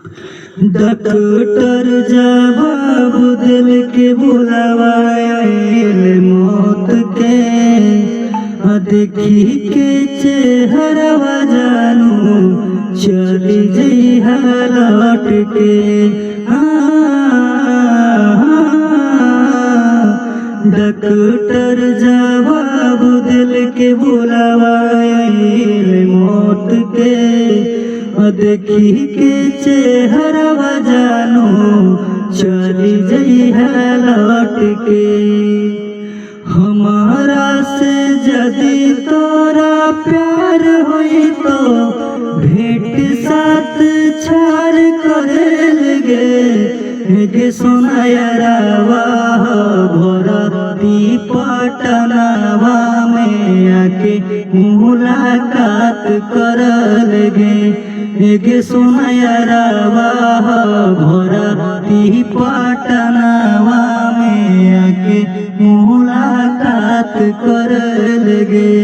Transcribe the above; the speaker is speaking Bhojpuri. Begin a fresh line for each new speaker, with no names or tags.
डॉक्टर जवाब दिल के बुलावायल मौत के देखी के चेहरा जानू चली जई लौट के डॉक्टर जवाब दिल के बुलावायल मौत के देखी के चेहरा जानू चली जई लौट के हमारा से यदि तोरा प्यार होई तो भेंट साथ छाड़ करे लगे सोनायरावा भरती पटनावा में आके मुलाकात कर लगे सोनायरावा भरती पटनावा में आके मुलाकात कर लगे।